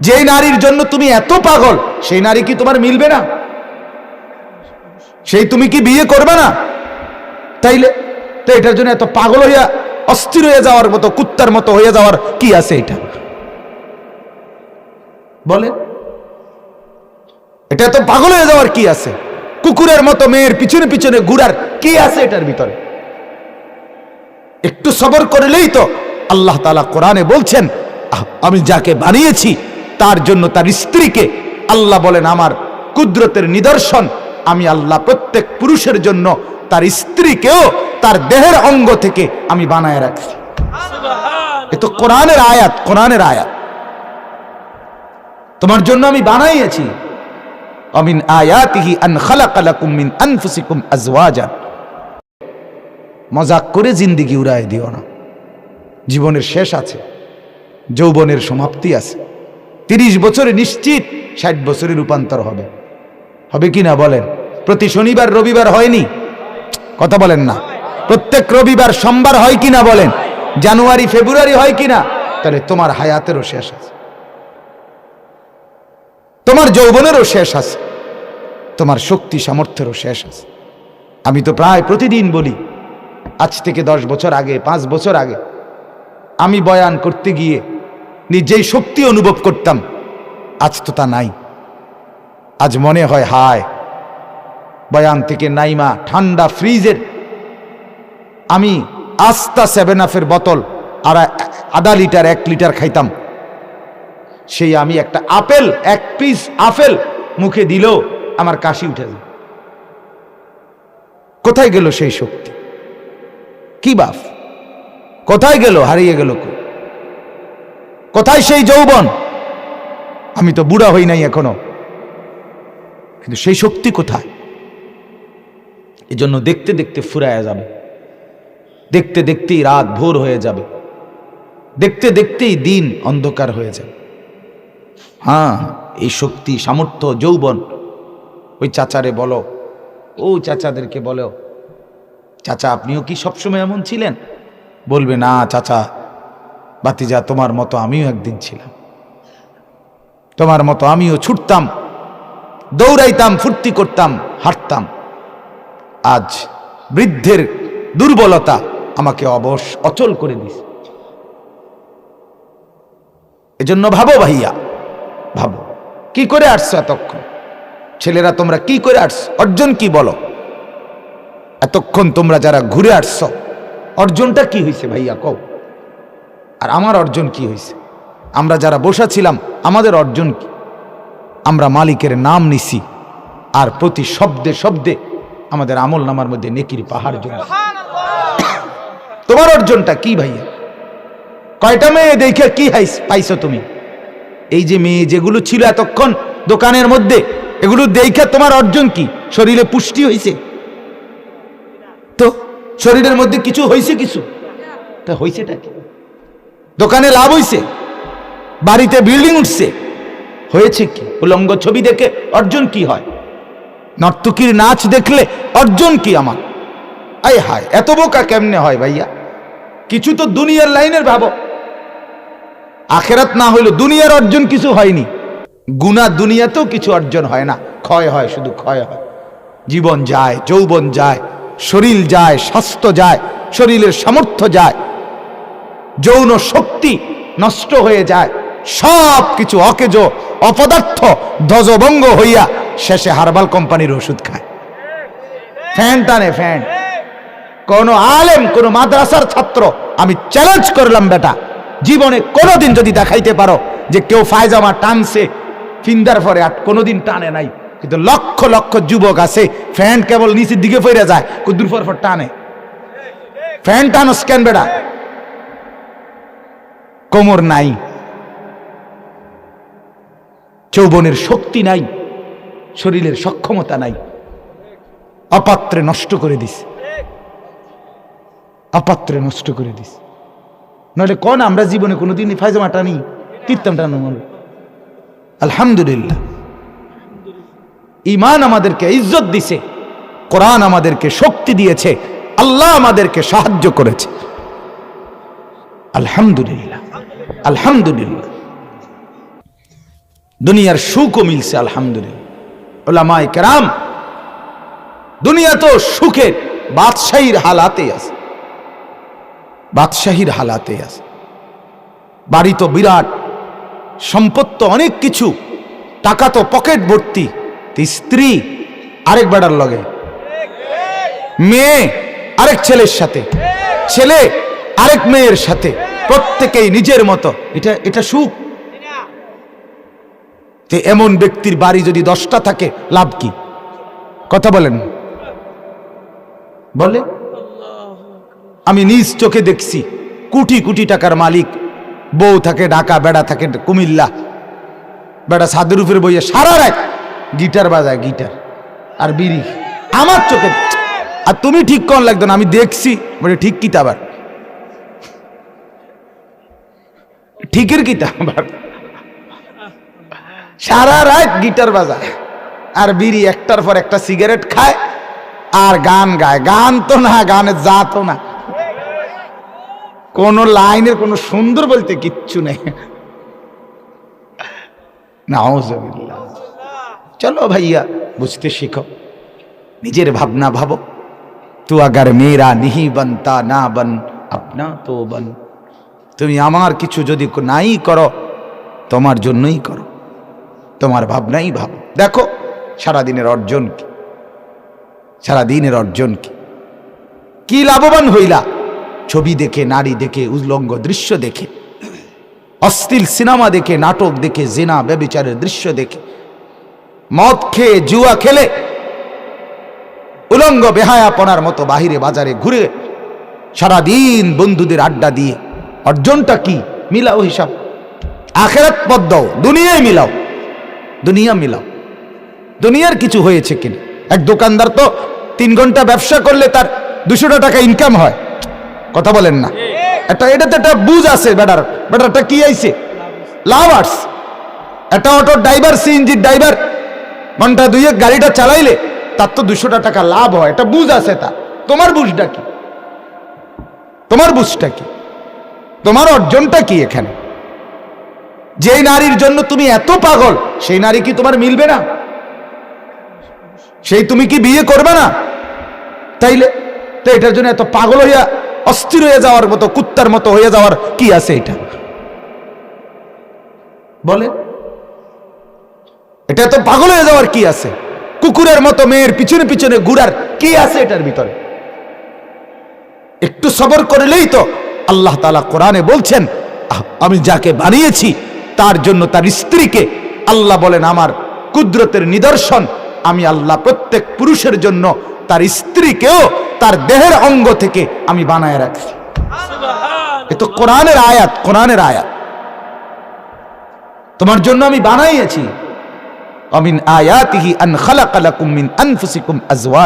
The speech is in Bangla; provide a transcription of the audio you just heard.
যেই নারীর জন্য তুমি এত পাগল, সেই নারী কি তোমার মিলবে না? সেই তুমি কি বিয়ে করবে না? তাইলে তো এটার জন্য এত পাগল হইয়া অস্থির হয়ে যাওয়ার মতো, কুত্তার মতো হয়ে যাওয়ার কি আছে? এটা বলে, এটা এত পাগল হয়ে যাওয়ার কি আছে? কুকুরের মতো মেয়ের পিছনে পিছনে ঘুরার কি আছে এটার ভিতরে? একটু সবর করলেই তো। আল্লাহ তাআলা কোরআনে বলছেন, আমি যাকে বানিয়েছি তার জন্য তার স্ত্রীকে, আল্লাহ বলেন আমার কুদরতের নিদর্শন, আমি আল্লাহ প্রত্যেক পুরুষের জন্য তার স্ত্রীকেও তার দেহের অঙ্গ থেকে আমি বানায় রাখছি। এ তো কোরআনের আয়াত, কোরআনের আয়াত। তোমার জন্য আমি বানাইয়েছি। আমিন আয়াতিহি আন খালাকা লাকুম মিন আনফুসিকুম আজওয়াজা। মজাক করে জিন্দেগি উড়ায় দিও না। জীবনের শেষ আছে, যৌবনের সমাপ্তি আছে। 30 বছরে নিশ্চিত 60 বছরে রূপান্তর হবে। হবে কি না বলেন? প্রতি শনিবার রবিবার হয়নি? কথা বলেন না। প্রত্যেক রবিবার সোমবার হয় কিনা বলেন? জানুয়ারি ফেব্রুয়ারি হয় কিনা? তাহলে তোমার হায়াতেরও শেষ আছে, তোমার যৌবনেরও শেষ আছে, তোমার শক্তি সামর্থ্যেরও শেষ আছে। আমি তো প্রায় প্রতিদিন বলি, আজ থেকে 10 বছর আগে, 5 বছর আগে আমি বয়ান করতে গিয়ে নিজেই শক্তি অনুভব করতাম, আজ তো তা নাই। আজ মনে হয় হায়, বয়ান থেকে নাইমা ঠান্ডা ফ্রিজের আমি আস্তা 7 আপের বোতল আর আধা লিটার 1 লিটার খাইতাম। সেই আমি একটা আপেল, 1 পিস আপেল মুখে দিলেও আমার কাশি উঠে যায়। কোথায় গেল সেই শক্তি? কি বাপ, কোথায় গেল? হারিয়ে গেল। কোথায় সেই যৌবন? আমি তো বুড়া হই নাই এখনো, কিন্তু সেই শক্তি কোথায়? এজন্য দেখতে দেখতে ফুরায়া যাবে, দেখতে দেখতেই রাত ভোর হয়ে যাবে, দেখতে দেখতেই দিন অন্ধকার হয়ে যাবে। হ্যাঁ, এই শক্তি সামর্থ্য যৌবন, ওই চাচারে বলো, ও চাচাদেরকে বলো, চাচা আপনিও কি সবসময় এমন ছিলেন? বলবে না চাচা, বাতিজা তোমার মতো আমিও একদিন ছিলাম, তোমার মতো আমিও ছুটতাম, দৌড়াইতাম, ফুর্তি করতাম, হাঁটতাম। আজ বৃদ্ধের দুর্বলতা আমাকে অচল করে দিছে। এজন্য ভাবো ভাইয়া, ভাবো কি করে আসছো এতক্ষণ? ছেলেরা তোমরা কি করে আসছো? অর্জন কি বলো? এতক্ষণ তোমরা যারা ঘুরে আসছো, অর্জনটা কি হয়েছে ভাইয়া কও? আর আমার অর্জন কি হয়েছে? আমরা যারা বসা ছিলাম, আমাদের অর্জন কি? আমরা মালিকের নাম নিছি, আর প্রতি শব্দে শব্দে আমাদের আমল নামার মধ্যে নেকির পাহাড় জমে। তোমার অর্জনটা কি ভাইয়া? কয়টা মেয়ে দেখে কি পাইছো তুমি? এই যে মেয়ে যেগুলো ছিল এতক্ষণ দোকানের মধ্যে, এগুলো দেখে তোমার অর্জন কি? শরীরে পুষ্টি হয়েছে তো? শরীরের মধ্যে কিছু হয়েছে? কিছু তা হয়েছেটা কি? দোকানে লাভ হয়েছে, বাড়িতে বিল্ডিং উঠছে, হয়েছে কি? উলঙ্গ ছবি দেখে অর্জন কি হয়? নর্তকীর নাচ দেখলে অর্জন কি আমার? আয় হায়, এত বোকা কেমনে হয় ভাইয়া? কিছু তো দুনিয়ার লাইনের ভাবো, আখেরাত না হইলো দুনিয়ার অর্জন কিছু হয়নি। গুনাহ দুনিয়াতেও কিছু অর্জন হয় না, ক্ষয় হয়, শুধু ক্ষয় হয়। জীবন যায়, যৌবন যায়, শরীর যায়, স্বাস্থ্য যায়, শরীরের সামর্থ্য যায়, যৌন শক্তি নষ্ট হয়ে যায়, সব কিছু অকেজো অপদার্থ ধ্বজভঙ্গ হইয়া শেষে হার্বাল কোম্পানির ওষুধ খায়, ফ্যান টানে ফ্যান। কোন আলেম, কোন মাদ্রাসার ছাত্র, আমি চ্যালেঞ্জ করলাম বেটা, জীবনে কোনোদিন যদি দেখাইতে পারো যে কেউ ফায়জামা টানছে ফিন্দার পরে, আর কোনোদিন টানে নাই। কিন্তু লক্ষ লক্ষ যুবক আছে ফ্যান কেবল নিচের দিকে ফিরে যায়, কুদ্দুর পর টানে। ফ্যান টানো স্ক্যান বেটা, কোমর নাই, যৌবনের শক্তি নাই, শরীরের সক্ষমতা নাই, অপাত্রে নষ্ট করে দিস, অপাত্রে নষ্ট করে দিস। নইলে কোন আমরা জীবনে কোনোদিন ফায়জামা টানি, কীর্তন টানো? আলহামদুলিল্লাহ, ঈমান আমাদেরকে ইজ্জত দিছে, কোরআন আমাদেরকে শক্তি দিয়েছে, আল্লাহ আমাদেরকে সাহায্য করেছে। আলহামদুলিল্লাহ, আলহামদুলিল্লাহ। দুনিয়ার সুখও মিলছে আলহামদুলিল্লাহ। উলামায়ে কেরাম দুনিয়া তো সুখের বাদশাহীর হালাতে আছে, বাদশাহীর হালাতে আছে। বাড়ি তো বিরাট, সম্পদ তো অনেক কিছু, টাকা তো পকেট ভর্তি, স্ত্রী আরেক বেড়ার লগে, মেয়ে আরেক ছেলের সাথে, ছেলে আরেক মেয়ের সাথে, প্রত্যেকেই নিজের মতো। এটা সুখ? এমন ব্যক্তির বাড়ি যদি 10টা থাকে লাভ কি? কথা বলেন বলে। আমি নিজ চোখে দেখছি কোটি কোটি টাকার মালিক, বউ থাকে ঢাকা, বেড়া থাকে কুমিল্লা, বেড়া ছাদের উপরে বইয়ে সারা রাত গিটার বাজায়, গিটার আর বিড়ি। আমার চোখে। আর তুমি ঠিক কোন লাগতো না, আমি দেখছি। বলে ঠিক কি আবার? ঠিকের কি আবার? সারা রাত গিটার বাজায় আর বিড়ি, একটার পর একটা সিগারেট খায় আর গান গায়। গান তো না, গানের জাতও না, কোন লাইনের কোন সুন্দর বলতে কিচ্ছু নেই। নাউজুবিল্লাহ। চলো ভাইয়া, বুঝতে শিখো, নিজের ভাবনা ভাবো। তু আগার মেরা নিহি বনতা না বন আপনা তো বন। তুমি আমার কিছু যদি নাই করো, তোমার জন্যই করো, তোমার ভাবনাই ভাবো। দেখো সারাদিনের অর্জন কি, সারাদিনের অর্জন কি? কি লাভবান হইলা? ছবি দেখে, নারী দেখে, উলঙ্গ দৃশ্য দেখে, অশ্লীল সিনেমা দেখে, নাটক দেখে, জিনা ব্যভিচারের দৃশ্য দেখে, মদ খেয়ে, জুয়া খেলে, উলঙ্গ বেহায়াপনার মতো বাহিরে বাজারে ঘুরে সারাদিন বন্ধুদের আড্ডা দিয়ে অর্জনটা কি? মিলাও হিসাব। আখেরাত পথ দাও, দুনিয়ায় মিলাও, দুনিয়া মিলাও। দুনিয়ার কিছু হয়েছে কিনা? এক দোকানদার তো 3 ঘন্টা ব্যবসা করলে তার 200 টাকা ইনকাম হয়। কথা বলেন না? এটাতে একটা বুঝ আছে। বেটারটা কি আইছে? লাভ আসছে। একটা অটো ড্রাইভার, সিএনজির ড্রাইভার ঘন্টা 2 গাড়িটা চালাইলে তার তো 200 টাকা লাভ হয়। এটা বুঝ আছে তার। তোমার বুঝটা কি? তোমার বুঝটা কি? তোমার অর্জনটা কি এখানে? যেই নারীর জন্য তুমি এত পাগল, সেই নারী কি তোমার মিলবে না? সেই তুমি কি বিয়ে করবে না? তাইলে তো এটার জন্য এত পাগল হইয়া অস্থির হয়ে যাওয়ার মতো, কুত্তার মতো হয়ে যাওয়ার কি আছে? এটা বলে, এটা তো পাগল হয়ে যাওয়ার কি আছে? কুকুরের মতো মেয়ের পিছনে পিছনে ঘুরার কি আছে এটার ভিতরে? একটু সবর করলেই তো। আল্লাহ তাআলা কোরআনে বলছেন, আমি যাকে বানিয়েছি তার জন্য তার স্ত্রীকে, আল্লাহ বলেন আমার কুদরতের নিদর্শন, আমি আল্লাহ প্রত্যেক পুরুষের জন্য তার স্ত্রীকেও তার দেহের অঙ্গ থেকে আমি বানায় রাখছি। এ তো কোরআনের আয়াত, কোরআনের আয়াত। তোমার জন্য আমি বানাইয়েছি। আমিন আয়াতিহি আন খালাকা লাকুম মিন আনফুসিকুম আজওয়াজ।